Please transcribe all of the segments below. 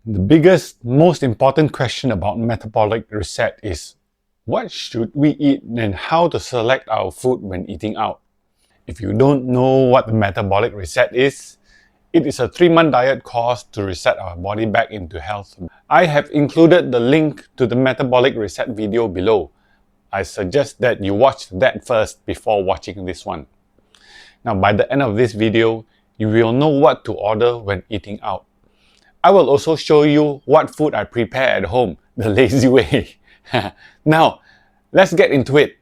The biggest, most important question about metabolic reset is what should we eat and how to select our food when eating out. If you don't know what the metabolic reset is, it is a 3-month diet course to reset our body back into health. I have included the link to the metabolic reset video below. I suggest that you watch that first before watching this one. Now, by the end of this video, you will know what to order when eating out. I will also show you what food I prepare at home, the lazy way. Now, let's get into it.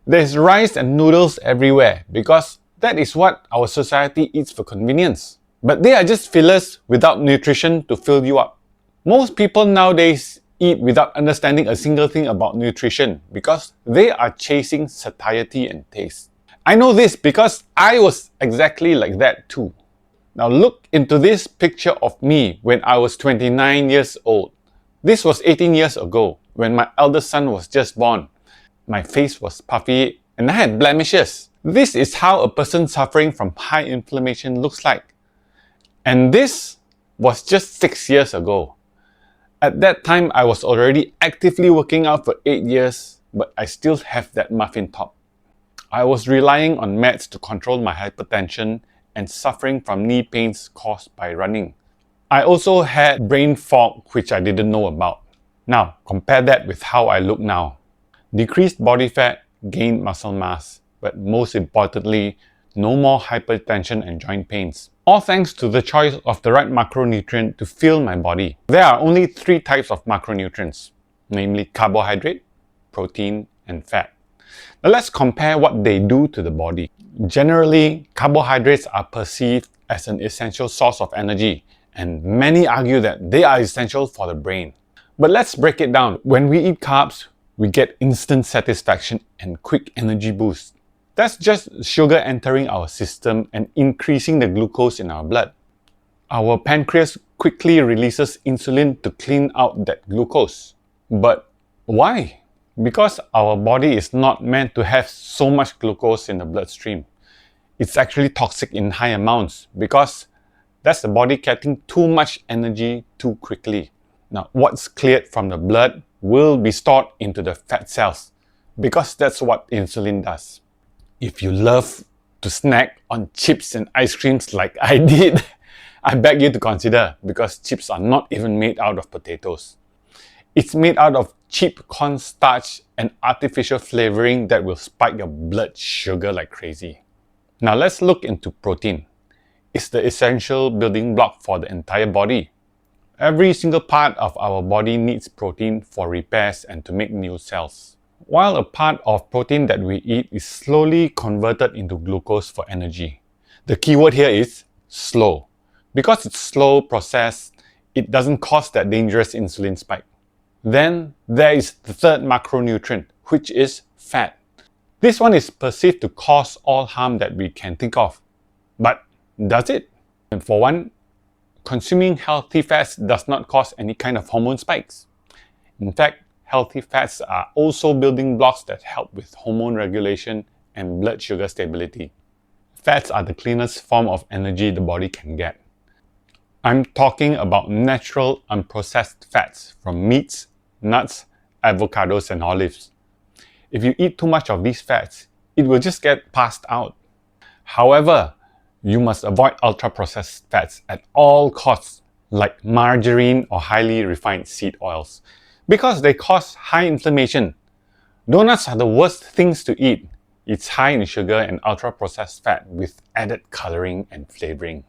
There's rice and noodles everywhere because that is what our society eats for convenience. But they are just fillers without nutrition to fill you up. Most people nowadays eat without understanding a single thing about nutrition because they are chasing satiety and taste. I know this because I was exactly like that too. Now look into this picture of me when I was 29 years old. This was 18 years ago when my eldest son was just born. My face was puffy and I had blemishes. This is how a person suffering from high inflammation looks like. And this was just 6 years ago. At that time, I was already actively working out for 8 years, but I still have that muffin top. I was relying on meds to control my hypertension and suffering from knee pains caused by running. I also had brain fog, which I didn't know about. Now, compare that with how I look now. Decreased body fat, gained muscle mass, but most importantly, no more hypertension and joint pains. All thanks to the choice of the right macronutrient to fuel my body. There are only 3 types of macronutrients, namely carbohydrate, protein, and fat. Now let's compare what they do to the body. Generally, carbohydrates are perceived as an essential source of energy, and many argue that they are essential for the brain. But let's break it down. When we eat carbs, we get instant satisfaction and quick energy boost. That's just sugar entering our system and increasing the glucose in our blood. Our pancreas quickly releases insulin to clean out that glucose. But why? Because our body is not meant to have so much glucose in the bloodstream. It's actually toxic in high amounts because that's the body getting too much energy too quickly. Now, what's cleared from the blood will be stored into the fat cells because that's what insulin does. If you love to snack on chips and ice creams like I did, I beg you to consider because chips are not even made out of potatoes. It's made out of cheap cornstarch and artificial flavoring that will spike your blood sugar like crazy. Now let's look into protein. It's the essential building block for the entire body. Every single part of our body needs protein for repairs and to make new cells. While a part of protein that we eat is slowly converted into glucose for energy. The keyword here is slow. Because it's slow processed, it doesn't cause that dangerous insulin spike. Then there is the third macronutrient, which is fat. This one is perceived to cause all harm that we can think of. But does it? And for one, consuming healthy fats does not cause any kind of hormone spikes. In fact, healthy fats are also building blocks that help with hormone regulation and blood sugar stability. Fats are the cleanest form of energy the body can get. I'm talking about natural unprocessed fats from meats, nuts, avocados, and olives. If you eat too much of these fats, it will just get passed out. However, you must avoid ultra-processed fats at all costs, like margarine or highly refined seed oils, because they cause high inflammation. Donuts are the worst things to eat. It's high in sugar and ultra-processed fat with added coloring and flavoring.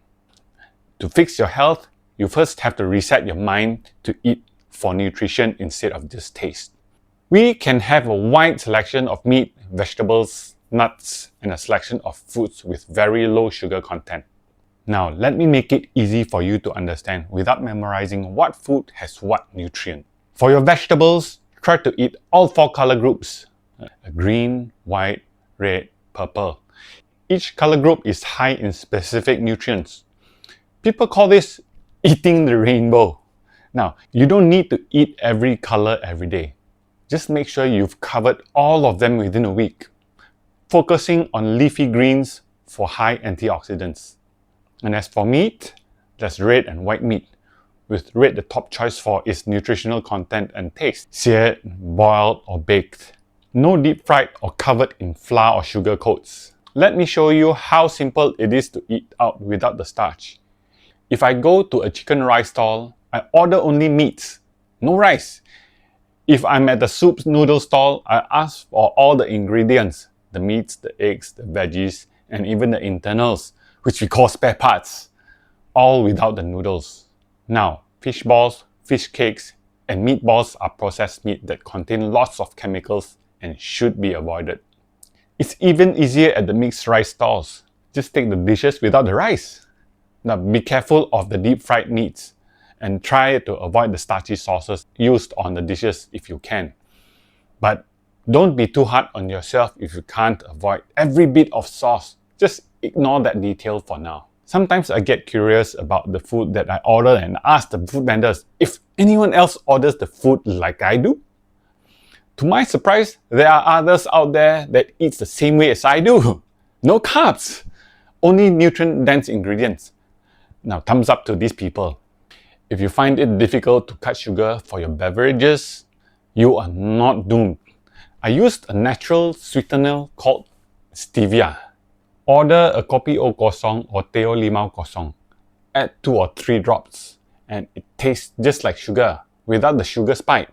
To fix your health, you first have to reset your mind to eat for nutrition instead of just taste. We can have a wide selection of meat, vegetables, nuts, and a selection of foods with very low sugar content. Now, let me make it easy for you to understand without memorizing what food has what nutrient. For your vegetables, try to eat all 4 color groups: green, white, red, purple. Each color group is high in specific nutrients. People call this eating the rainbow. Now, you don't need to eat every color every day. Just make sure you've covered all of them within a week. Focusing on leafy greens for high antioxidants. And as for meat, there's red and white meat. with red the top choice for its nutritional content and taste. Seared, boiled or baked. No deep fried or covered in flour or sugar coats. Let me show you how simple it is to eat out without the starch. If I go to a chicken rice stall, I order only meats, no rice. If I'm at the soup noodle stall, I ask for all the ingredients, the meats, the eggs, the veggies, and even the internals, which we call spare parts, all without the noodles. Now, fish balls, fish cakes, and meatballs are processed meat that contain lots of chemicals and should be avoided. It's even easier at the mixed rice stalls. Just take the dishes without the rice. Now be careful of the deep fried meats and try to avoid the starchy sauces used on the dishes if you can. But don't be too hard on yourself if you can't avoid every bit of sauce. Just ignore that detail for now. Sometimes I get curious about the food that I order and ask the food vendors if anyone else orders the food like I do. To my surprise, there are others out there that eat the same way as I do. No carbs, only nutrient-dense ingredients. Now, thumbs up to these people. If you find it difficult to cut sugar for your beverages, you are not doomed. I used a natural sweetener called stevia. Order a kopi o kosong or teh o limau kosong. Add 2 or 3 drops and it tastes just like sugar without the sugar spike.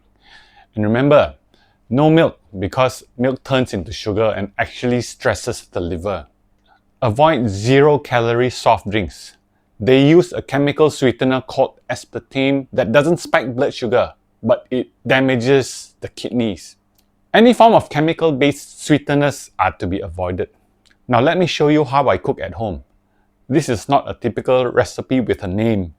And remember, no milk because milk turns into sugar and actually stresses the liver. Avoid 0-calorie soft drinks. They use a chemical sweetener called aspartame that doesn't spike blood sugar, but it damages the kidneys. Any form of chemical-based sweeteners are to be avoided. Now let me show you how I cook at home. This is not a typical recipe with a name.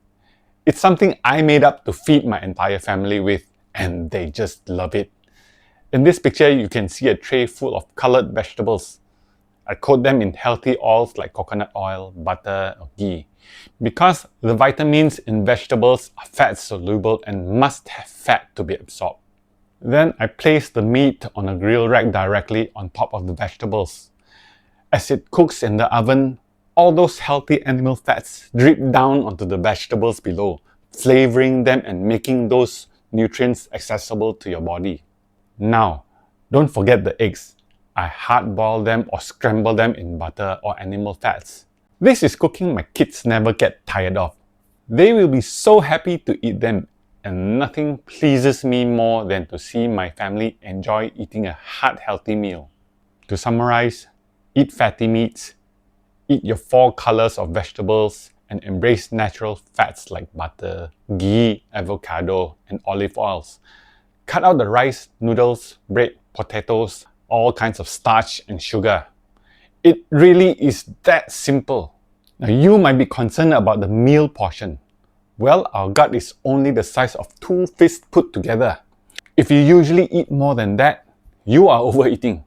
It's something I made up to feed my entire family with, and they just love it. In this picture, you can see a tray full of colored vegetables. I coat them in healthy oils like coconut oil, butter, or ghee. Because the vitamins in vegetables are fat soluble and must have fat to be absorbed. Then I place the meat on a grill rack directly on top of the vegetables. As it cooks in the oven, all those healthy animal fats drip down onto the vegetables below, flavoring them and making those nutrients accessible to your body. Now, don't forget the eggs. I hard-boil them or scramble them in butter or animal fats. This is cooking my kids never get tired of. They will be so happy to eat them, and nothing pleases me more than to see my family enjoy eating a heart-healthy meal. To summarize, eat fatty meats, eat your 4 colors of vegetables, and embrace natural fats like butter, ghee, avocado, and olive oils. Cut out the rice, noodles, bread, potatoes, all kinds of starch and sugar. It really is that simple. Now you might be concerned about the meal portion. Well, our gut is only the size of 2 fists put together. If you usually eat more than that, you are overeating.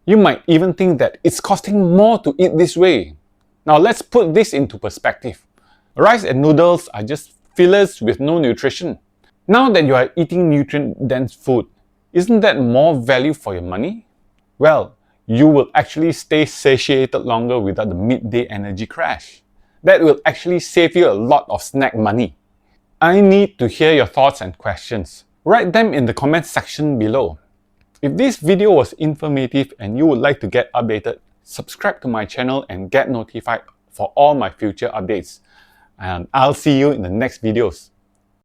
You might even think that it's costing more to eat this way. Now let's put this into perspective. Rice and noodles are just fillers with no nutrition. Now that you are eating nutrient-dense food, isn't that more value for your money? Well, you will actually stay satiated longer without the midday energy crash. That will actually save you a lot of snack money. I need to hear your thoughts and questions. Write them in the comment section below. If this video was informative and you would like to get updated, subscribe to my channel and get notified for all my future updates. And I'll see you in the next videos.